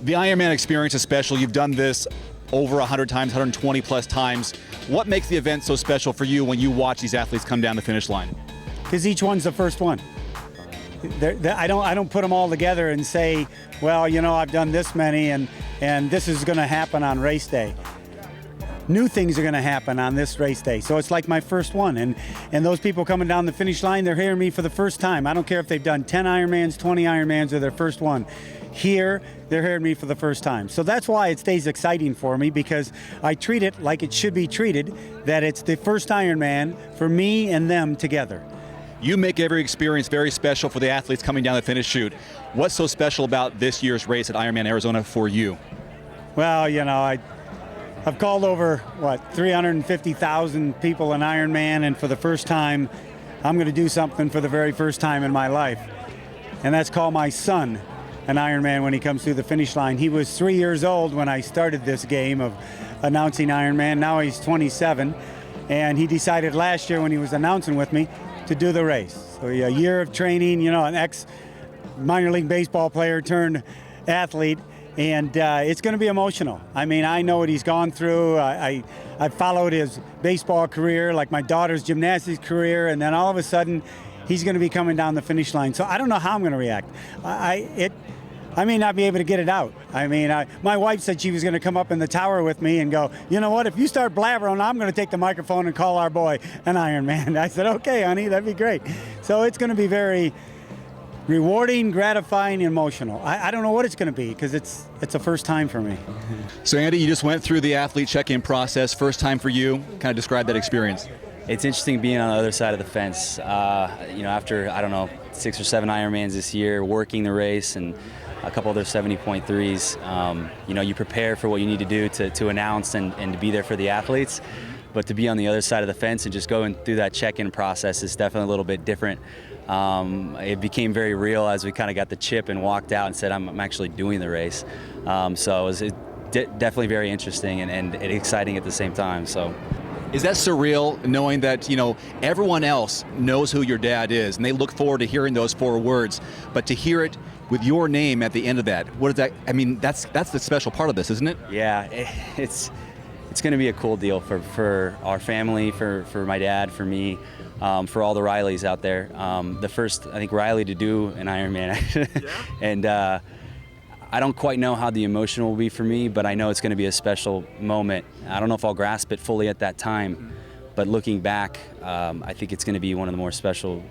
The Ironman experience is special. You've done this over 100 times, 120 plus times. What makes the event so special for you when you watch these athletes come down the finish line? Because each one's the first one. I don't put them all together and say, well, you know, I've done this many and this is going to happen on race day. New things are going to happen on this race day. So it's like my first one. And those people coming down the finish line, they're hearing me for the first time. I don't care if they've done 10 Ironmans, 20 Ironmans, or their first one. Here, they're hearing me for the first time. So that's why it stays exciting for me, because I treat it like it should be treated, that it's the first Ironman for me and them together. You make every experience very special for the athletes coming down the finish chute. What's so special about this year's race at IRONMAN Arizona for you? Well, you know, I've called over, 350,000 people in Ironman, and for the first time, I'm going to do something for the very first time in my life. And that's call my son an Ironman when he comes through the finish line. He was 3 years old when I started this game of announcing Ironman. Now he's 27, and he decided last year when he was announcing with me to do the race. So a year of training, you know, an ex-minor league baseball player turned athlete, and it's going to be emotional. I mean, I know what he's gone through. I followed his baseball career, like my daughter's gymnastics career, and then all of a sudden, he's going to be coming down the finish line. So I don't know how I'm going to react. I may not be able to get it out. I mean, my wife said she was going to come up in the tower with me and go, you know what, if you start blabbering, I'm going to take the microphone and call our boy an Ironman. I said, okay, honey, that'd be great. So it's going to be very rewarding, gratifying, emotional. I don't know what it's going to be, because it's a first time for me. So Andy, you just went through the athlete check-in process, first time for you. Kind of describe that experience. It's interesting being on the other side of the fence. You know, after, I don't know, 6 or 7 Ironmans this year, working the race and a couple other 70.3s, you know, you prepare for what you need to do to announce and to be there for the athletes. But to be on the other side of the fence and just going through that check-in process is definitely a little bit different. It became very real as we kind of got the chip and walked out and said, I'm actually doing the race. So it was definitely very interesting and exciting at the same time. So. Is that surreal, knowing that, you know, everyone else knows who your dad is and they look forward to hearing those 4 words, but to hear it with your name at the end of that, what is that? I mean, that's the special part of this, isn't it? Yeah, it's going to be a cool deal for our family, for my dad, for me, for all the Reillys out there. The first, I think, Reilly to do an Ironman. Yeah. And I don't quite know how the emotion will be for me, but I know it's going to be a special moment. I don't know if I'll grasp it fully at that time, but looking back, I think it's going to be one of the more special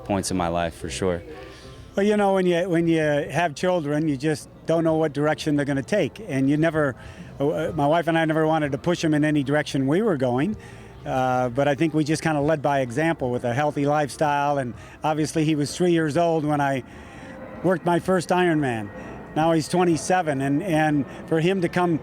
points in my life for sure. Well, you know, when you have children, you just don't know what direction they're going to take, and you never. My wife and I never wanted to push them in any direction we were going, but I think we just kind of led by example with a healthy lifestyle. And obviously, he was 3 years old when I worked my first Ironman. Now he's 27, and for him to come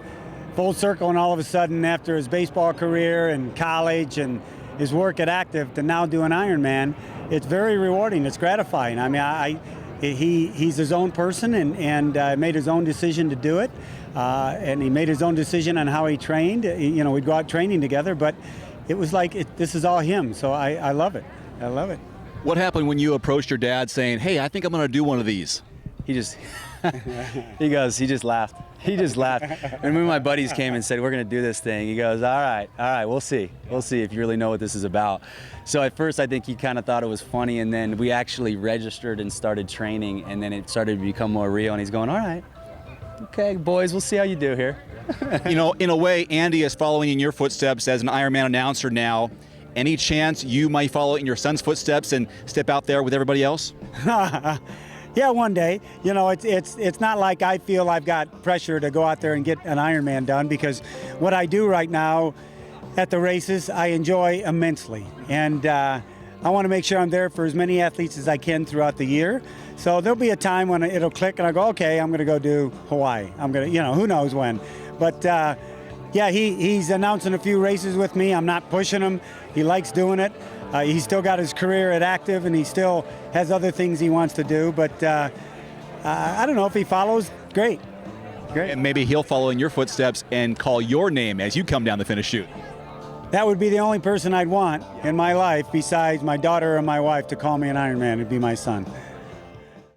full circle and all of a sudden after his baseball career and college and his work at Active to now do an Ironman, it's very rewarding. It's gratifying. I mean, he's his own person and made his own decision to do it, and he made his own decision on how he trained. You know, we'd go out training together, but it was like this is all him. So I love it. I love it. What happened when you approached your dad saying, hey, I think I'm going to do one of these? He just he just laughed. He just laughed. And when my buddies came and said, we're going to do this thing, he goes, all right, we'll see if you really know what this is about. So at first I think he kind of thought it was funny, and then we actually registered and started training, and then it started to become more real, and he's going, all right, okay, boys, we'll see how you do here. You know, in a way, Andy is following in your footsteps as an Ironman announcer now. Any chance you might follow in your son's footsteps and step out there with everybody else? Yeah, one day. You know, it's not like I feel I've got pressure to go out there and get an Ironman done, because what I do right now at the races, I enjoy immensely. And I want to make sure I'm there for as many athletes as I can throughout the year. So there'll be a time when it'll click and I go, okay, I'm going to go do Hawaii. I'm going to, you know, who knows when. But yeah, he's announcing a few races with me. I'm not pushing him. He likes doing it. He's still got his career at Active, and he still has other things he wants to do. But I don't know if he follows. Great. And maybe he'll follow in your footsteps and call your name as you come down the finish chute. That would be the only person I'd want in my life besides my daughter or my wife to call me an Ironman. It'd be my son.